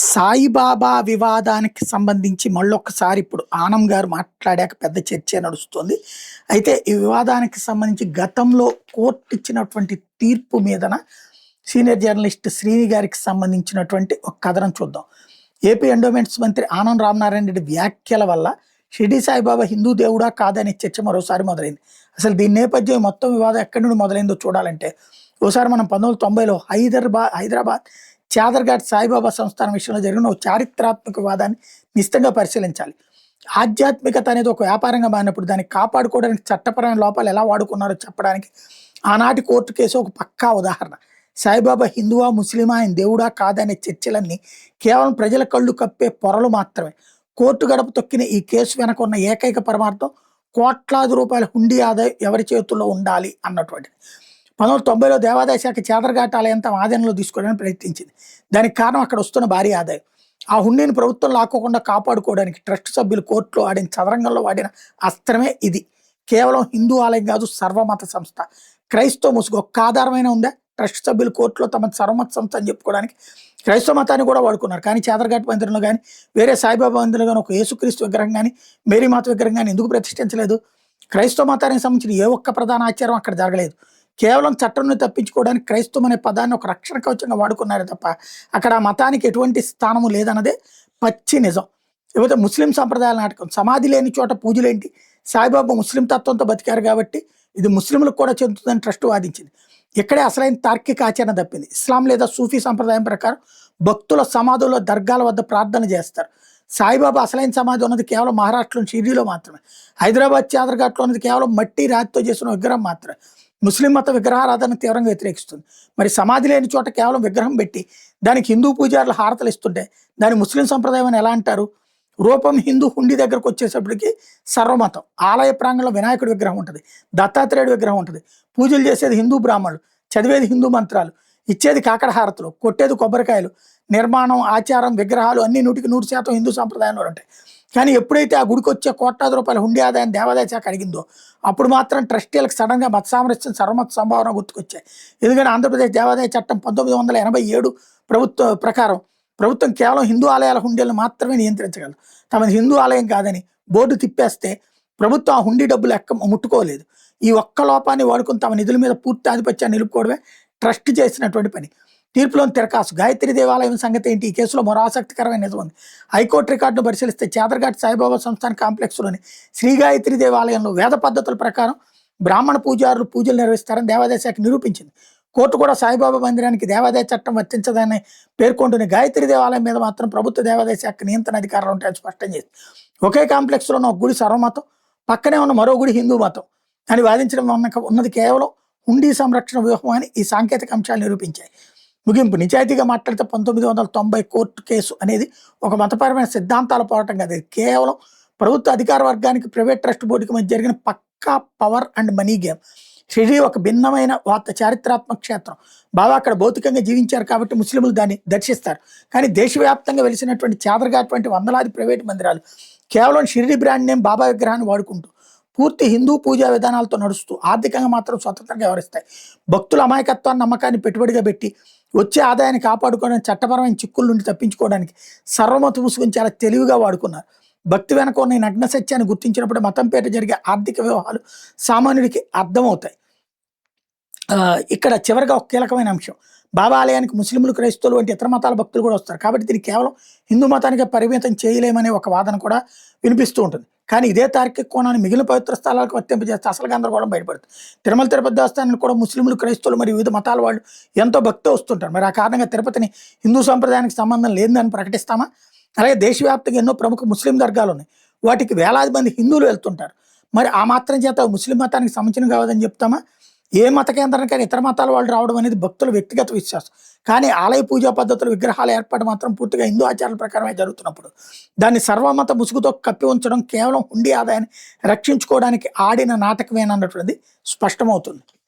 సాయిబాబా వివాదానికి సంబంధించి మళ్ళొక్కసారి ఇప్పుడు ఆనం గారు మాట్లాడాక పెద్ద చర్చ నడుస్తుంది. అయితే ఈ వివాదానికి సంబంధించి గతంలో కోర్టు ఇచ్చినటువంటి తీర్పు మీదన సీనియర్ జర్నలిస్ట్ శ్రీని గారికి సంబంధించినటువంటి ఒక కథనం చూద్దాం. ఏపీ ఎండోమెంట్స్ మంత్రి ఆనం రామనారాయణ రెడ్డి వ్యాఖ్యల వల్ల షిరిడి సాయిబాబా హిందూ దేవుడా కాదనే చర్చ మరోసారి మొదలైంది. అసలు దీని నేపథ్యం మొత్తం వివాదం ఎక్కడి నుండి మొదలైందో చూడాలంటే ఓసారి మనం 1990లో హైదరాబాద్ చాదర్ఘాట్ సాయిబాబా సంస్థానం విషయంలో జరిగిన ఒక చారిత్రాత్మక వివాదాన్ని నిశ్చితంగా పరిశీలించాలి. ఆధ్యాత్మికత అనేది ఒక వ్యాపారంగా మారినప్పుడు దాన్ని కాపాడుకోవడానికి చట్టపరమైన లోపాలు ఎలా వాడుకున్నారో చెప్పడానికి ఆనాటి కోర్టు కేసు ఒక పక్కా ఉదాహరణ. సాయిబాబా హిందువా ముస్లిమా ఆయన దేవుడా కాదనే చర్చలన్నీ కేవలం ప్రజల కళ్ళు కప్పే పొరలు మాత్రమే. కోర్టు గడప తొక్కిన ఈ కేసు వెనక ఉన్న ఏకైక పరమార్థం కోట్లాది రూపాయల హుండీ ఆదాయం ఎవరి చేతుల్లో ఉండాలి అన్నటువంటిది. 1990లో దేవాదాయ శాఖ చాదర్ఘాట్ ఆలయం తమ ఆధీనంలో తీసుకోవడానికి ప్రయత్నించింది. దానికి కారణం అక్కడ వస్తున్న భారీ ఆదాయం. ఆ హుండీని ప్రభుత్వం లాక్కోకుండా కాపాడుకోవడానికి ట్రస్ట్ సభ్యులు కోర్టులో ఆడిన చదరంగంలో వాడిన అస్త్రమే ఇది. కేవలం హిందూ ఆలయం కాదు, సర్వమత సంస్థ. క్రైస్తవ ముసుగు ఒక్క ఆధారమైన ఉందా? ట్రస్ట్ సభ్యులు కోర్టులో తమ సర్వమత సంస్థ అని చెప్పుకోవడానికి క్రైస్తవ మతాన్ని కూడా వాడుకున్నారు. కానీ చాదర్ఘాట్ మందిరంలో కానీ వేరే సాయిబాబా మందిరంలో కానీ ఒక యేసుక్రీస్తు విగ్రహం కానీ మేరీమాత విగ్రహం కానీ ఎందుకు ప్రతిష్ఠించలేదు? క్రైస్తవ మతానికి సంబంధించిన ఏ ఒక్క ప్రధాన ఆచారం అక్కడ జరగలేదు. కేవలం చట్టంను తప్పించుకోవడానికి క్రైస్తవం అనే పదాన్ని ఒక రక్షణ కవచంగా వాడుకున్నారే తప్ప అక్కడ ఆ మతానికి ఎటువంటి స్థానము లేదన్నదే పచ్చి నిజం. లేకపోతే ముస్లిం సంప్రదాయాల నాటకం. సమాధి లేని చోట పూజలేంటి? సాయిబాబా ముస్లిం తత్వంతో బతికారు కాబట్టి ఇది ముస్లింలకు కూడా చెందుతుందని ట్రస్ట్ వాదించింది. ఇక్కడే అసలైన తార్కిక ఆచరణ తప్పింది. ఇస్లాం లేదా సూఫీ సంప్రదాయం ప్రకారం భక్తుల సమాధుల్లో దర్గాల వద్ద ప్రార్థన చేస్తారు. సాయిబాబా అసలైన సమాధి ఉన్నది కేవలం మహారాష్ట్రలోని షిరిడీలో మాత్రమే. హైదరాబాద్ చాదర్ఘాట్లో ఉన్నది కేవలం మట్టి రాతితో చేసిన విగ్రహం మాత్రమే. ముస్లిం మత విగ్రహారాధన తీవ్రంగా వ్యతిరేకిస్తుంది. మరి సమాధి లేని చోట కేవలం విగ్రహం పెట్టి దానికి హిందూ పూజారులు హారతలు ఇస్తుంటే దాని ముస్లిం సంప్రదాయం అని ఎలా అంటారు? రూపం హిందూ హుండీ దగ్గరకు వచ్చేటప్పటికి సర్వమతం. ఆలయ ప్రాంగణంలో వినాయకుడి విగ్రహం ఉంటుంది, దత్తాత్రేయుడి విగ్రహం ఉంటుంది. పూజలు చేసేది హిందూ బ్రాహ్మణులు, చదివేది హిందూ మంత్రాలు, ఇచ్చేది కాకడ హారతులు, కొట్టేది కొబ్బరికాయలు. నిర్మాణం, ఆచారం, విగ్రహాలు అన్ని 100% హిందూ సంప్రదాయంలో ఉంటాయి. కానీ ఎప్పుడైతే ఆ గుడికి వచ్చే కోట్లాది రూపాయల హుండీ ఆదాయం దేవాదాయ శాఖ అడిగిందో అప్పుడు మాత్రం ట్రస్టీలకు సడన్గా మత సామరస్యం, సర్వమత సంభావన గుర్తుకొచ్చాయి. ఎందుకంటే ఆంధ్రప్రదేశ్ దేవాదాయ చట్టం 1987 ప్రభుత్వం కేవలం హిందూ ఆలయాల హుండీలను మాత్రమే నియంత్రించగలదు. తమది హిందూ ఆలయం కాదని బోర్డు తిప్పేస్తే ప్రభుత్వం ఆ హుండీ డబ్బులు ముట్టుకోలేదు. ఈ ఒక్క లోపాన్ని వాడుకుని తమ నిధుల మీద పూర్తి ఆధిపత్యాన్ని నిలుపుకోవడమే ట్రస్ట్ చేసినటువంటి పని. తీర్పులోని తిరకాసు. గాయత్రి దేవాలయం సంగతి ఏంటి? ఈ కేసులో మరో ఆసక్తికరమైన నిజం ఉంది. హైకోర్టు రికార్డును పరిశీలిస్తే చాదర్ఘాట్ సాయిబాబా సంస్థాన కాంప్లెక్స్లోని శ్రీ గాయత్రి దేవాలయంలో వేద పద్ధతుల ప్రకారం బ్రాహ్మణ పూజారులు పూజలు నిర్వహిస్తారని దేవాదాయ శాఖ నిరూపించింది. కోర్టు కూడా సాయిబాబా మందిరానికి దేవాదాయ చట్టం వర్తించదని పేర్కొంటున్న గాయత్రి దేవాలయం మీద మాత్రం ప్రభుత్వ దేవాదాయ శాఖ నియంత్రణ అధికారులు ఉంటాయని స్పష్టం చేసింది. ఒకే కాంప్లెక్స్లో ఉన్న ఒక గుడి సర్వమతం, పక్కనే ఉన్న మరో గుడి హిందూ మతం అని వాదించడం ఉన్నది కేవలం హుండీ సంరక్షణ వ్యూహం అని ఈ సాంకేతిక అంశాలు నిరూపించాయి. ముగింపు. నిజాయితీగా మాట్లాడితే 1990 కోర్టు కేసు అనేది ఒక మతపరమైన సిద్ధాంతాల పోరాటం కాదు. ఇది కేవలం ప్రభుత్వ అధికార వర్గానికి ప్రైవేట్ ట్రస్ట్ బోర్డుకి మధ్య జరిగిన పక్కా power and money game. Shirdi ఒక భిన్నమైన చారిత్రాత్మక క్షేత్రం. బాబా అక్కడ భౌతికంగా జీవించారు కాబట్టి ముస్లింలు దాన్ని దర్శిస్తారు. కానీ దేశవ్యాప్తంగా వెలిసినటువంటి చాదర్ఘాట్ వంటి వందలాది ప్రైవేట్ మందిరాలు కేవలం షిరిడీ బ్రాండ్ నేమ్ బాబా విగ్రహాన్ని వాడుకుంటూ పూర్తి హిందూ పూజా విధానాలతో నడుస్తూ ఆర్థికంగా మాత్రం స్వతంత్రంగా వ్యవహరిస్తాయి. భక్తుల అమాయకత్వాన్ని, నమ్మకాన్ని పెట్టుబడిగా పెట్టి వచ్చే ఆదాయాన్ని కాపాడుకోవడానికి, చట్టపరమైన చిక్కుల నుండి తప్పించుకోవడానికి సర్వమత ముసుగుని చాలా తెలివిగా వాడుకున్నారు. భక్తి వెనక ఉన్న ఈ నగ్న సత్యాన్ని గుర్తించినప్పుడు మతం పేట జరిగే ఆర్థిక వ్యవహారాలు సామాన్యుడికి అర్థమవుతాయి. ఇక్కడ చివరిగా ఒక కీలకమైన అంశం. బాబా ఆలయానికి ముస్లింలు, క్రైస్తవులు వంటి ఇతర మతాల భక్తులు కూడా వస్తారు. కాబట్టి దీన్ని కేవలం హిందూ మతానికి పరిమితం చేయలేమనే ఒక వాదన కూడా వినిపిస్తూ ఉంటుంది. కానీ ఇదే తార్కిక కోణాన్ని మిగిలిన పవిత్ర స్థలాలకు వర్తింపజేస్తే అసలు గందరగోళం బయటపడుతుంది. తిరుమల తిరుపతి దేవస్థానానికి కూడా ముస్లింలు, క్రైస్తవులు మరియు వివిధ మతాల వాళ్ళు ఎంతో భక్తితో వస్తుంటారు. మరి ఆ కారణంగా తిరుపతిని హిందూ సంప్రదాయానికి సంబంధం లేదని ప్రకటిస్తామా? అలాగే దేశవ్యాప్తంగా ఎన్నో ప్రముఖ ముస్లిం దర్గాలు ఉన్నాయి. వాటికి వేలాది మంది హిందువులు వెళ్తుంటారు. మరి ఆ మాత్రం చేత ముస్లిం మతానికి సంబంధించిన కావదని చెప్తామా? ఏ మత కేంద్రానికైనా ఇతర మతాల వాళ్ళు రావడం అనేది భక్తుల వ్యక్తిగత విశ్వాసం. కానీ ఆలయ పూజా పద్ధతులు, విగ్రహాల ఏర్పాటు మాత్రం పూర్తిగా హిందూ ఆచారాల ప్రకారమే జరుగుతున్నప్పుడు దాన్ని సర్వమత ముసుగుతో కప్పి ఉంచడం కేవలం హుండీ ఆదాయాన్ని రక్షించుకోవడానికి ఆడిన నాటకమేనన్నటువంటిది స్పష్టమవుతుంది.